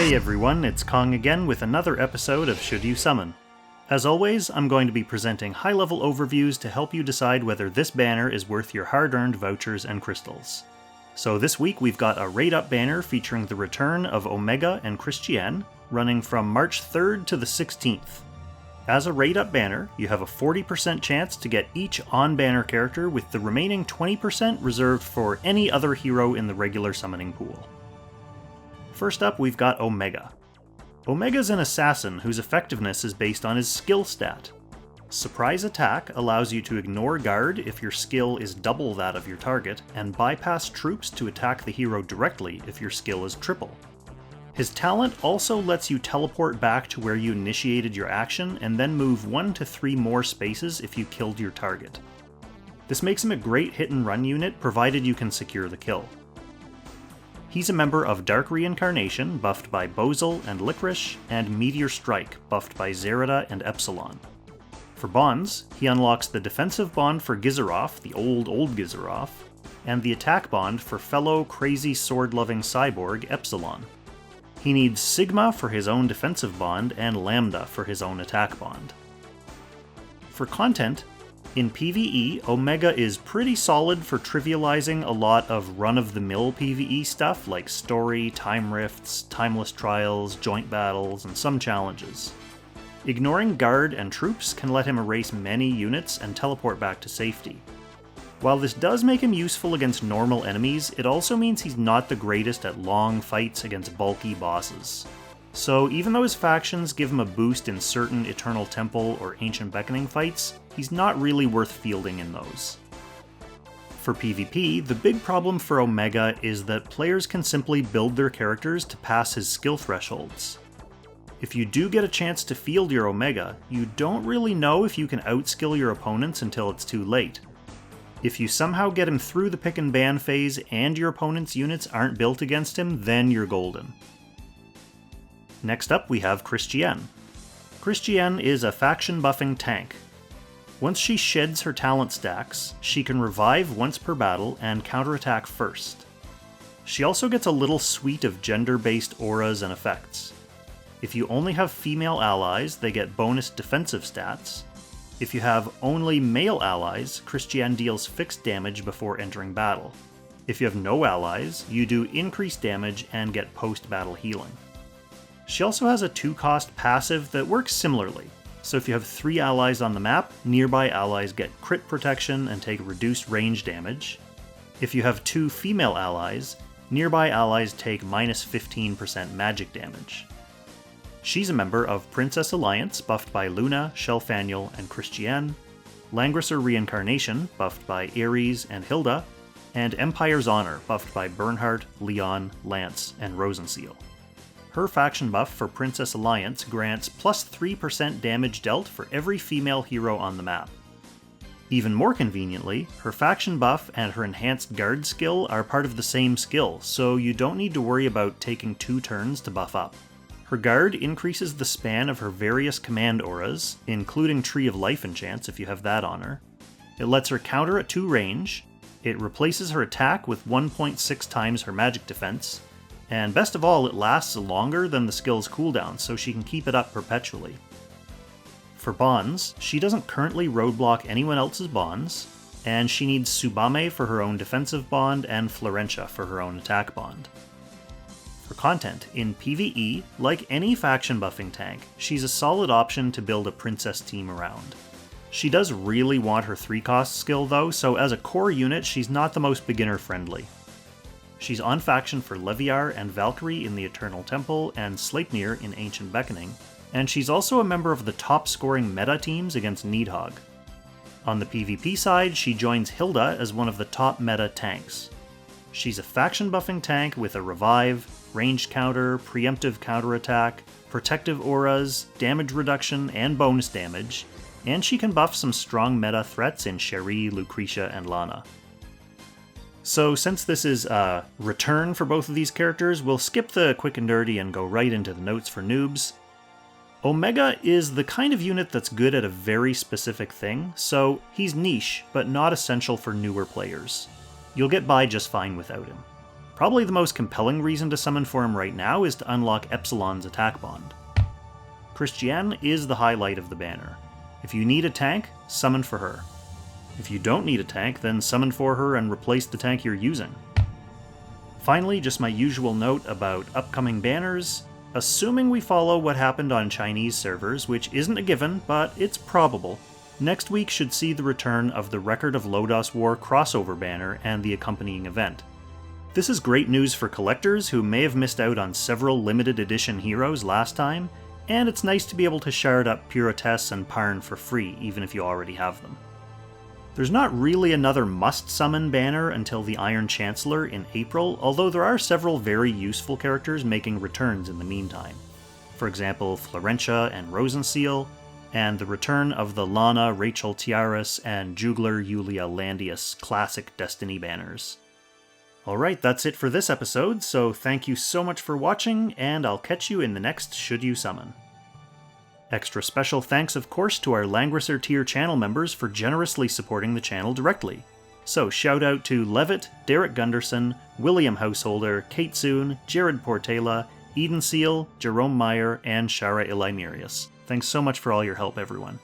Hey everyone, it's Kong again with another episode of Should You Summon. As always, I'm going to be presenting high-level overviews to help you decide whether this banner is worth your hard-earned vouchers and crystals. So this week we've got a rate-up banner featuring the return of Omega and Christiane, running from March 3rd to the 16th. As a rate-up banner, you have a 40% chance to get each on-banner character, with the remaining 20% reserved for any other hero in the regular summoning pool. First up, we've got Omega. Omega's an assassin whose effectiveness is based on his skill stat. Surprise Attack allows you to ignore guard if your skill is double that of your target, and bypass troops to attack the hero directly if your skill is triple. His talent also lets you teleport back to where you initiated your action and then move 1 to 3 more spaces if you killed your target. This makes him a great hit and run unit provided you can secure the kill. He's a member of Dark Reincarnation, buffed by Bozel and Licorice, and Meteor Strike, buffed by Zerida and Epsilon. For bonds, he unlocks the defensive bond for Gizaroth, the old Gizaroth, and the attack bond for fellow crazy sword-loving cyborg Epsilon. He needs Sigma for his own defensive bond and Lambda for his own attack bond. For content, in PvE, Omega is pretty solid for trivializing a lot of run-of-the-mill PvE stuff like story, time rifts, timeless trials, joint battles, and some challenges. Ignoring guard and troops can let him erase many units and teleport back to safety. While this does make him useful against normal enemies, it also means he's not the greatest at long fights against bulky bosses. So even though his factions give him a boost in certain Eternal Temple or Ancient Beckoning fights, he's not really worth fielding in those. For PvP, the big problem for Omega is that players can simply build their characters to pass his skill thresholds. If you do get a chance to field your Omega, you don't really know if you can outskill your opponents until it's too late. If you somehow get him through the pick and ban phase and your opponent's units aren't built against him, then you're golden. Next up, we have Christiane. Christiane is a faction buffing tank. Once she sheds her talent stacks, she can revive once per battle and counterattack first. She also gets a little suite of gender-based auras and effects. If you only have female allies, they get bonus defensive stats. If you have only male allies, Christiane deals fixed damage before entering battle. If you have no allies, you do increased damage and get post-battle healing. She also has a 2-cost passive that works similarly. So if you have 3 allies on the map, nearby allies get crit protection and take reduced range damage. If you have 2 female allies, nearby allies take minus 15% magic damage. She's a member of Princess Alliance, buffed by Luna, Shelfaniel, and Christiane, Langrisser Reincarnation, buffed by Ares and Hilda, and Empire's Honor, buffed by Bernhardt, Leon, Lance, and Rosenseal. Her faction buff for Princess Alliance grants plus 3% damage dealt for every female hero on the map. Even more conveniently, her faction buff and her enhanced guard skill are part of the same skill, so you don't need to worry about taking 2 turns to buff up. Her guard increases the span of her various command auras, including Tree of Life enchants if you have that on her. It lets her counter at 2 range, it replaces her attack with 1.6 times her magic defense, and best of all, it lasts longer than the skill's cooldown, so she can keep it up perpetually. For bonds, she doesn't currently roadblock anyone else's bonds, and she needs Tsubame for her own defensive bond and Florentia for her own attack bond. For content, in PvE, like any faction buffing tank, she's a solid option to build a princess team around. She does really want her 3-cost skill though, so as a core unit, she's not the most beginner-friendly. She's on faction for Leviar and Valkyrie in the Eternal Temple and Sleipnir in Ancient Beckoning, and she's also a member of the top-scoring meta teams against Nidhogg. On the PvP side, she joins Hilda as one of the top meta tanks. She's a faction buffing tank with a revive, ranged counter, preemptive counterattack, protective auras, damage reduction, and bonus damage, and she can buff some strong meta threats in Cherie, Lucretia, and Lana. So since this is a return for both of these characters, we'll skip the quick and dirty and go right into the notes for noobs. Omega is the kind of unit that's good at a very specific thing, so he's niche, but not essential for newer players. You'll get by just fine without him. Probably the most compelling reason to summon for him right now is to unlock Epsilon's attack bond. Christiane is the highlight of the banner. If you need a tank, summon for her. If you don't need a tank, then summon for her and replace the tank you're using. Finally, just my usual note about upcoming banners. Assuming we follow what happened on Chinese servers, which isn't a given, but it's probable, next week should see the return of the Record of Lodos War crossover banner and the accompanying event. This is great news for collectors who may have missed out on several limited edition heroes last time, and it's nice to be able to shard up Purotess and Parn for free, even if you already have them. There's not really another must-summon banner until the Iron Chancellor in April, although there are several very useful characters making returns in the meantime. For example, Florentia and Rosenseal, and the return of the Lana, Rachel Tiaras, and Juglar Yulia Landius classic Destiny banners. Alright, that's it for this episode, so thank you so much for watching, and I'll catch you in the next Should You Summon. Extra special thanks, of course, to our Langrisser tier channel members for generously supporting the channel directly. So shout out to Levitt, Derek Gunderson, William Householder, Kate Soon, Jared Portela, Eden Seal, Jerome Meyer, and Shara Ilimerius. Thanks so much for all your help, everyone.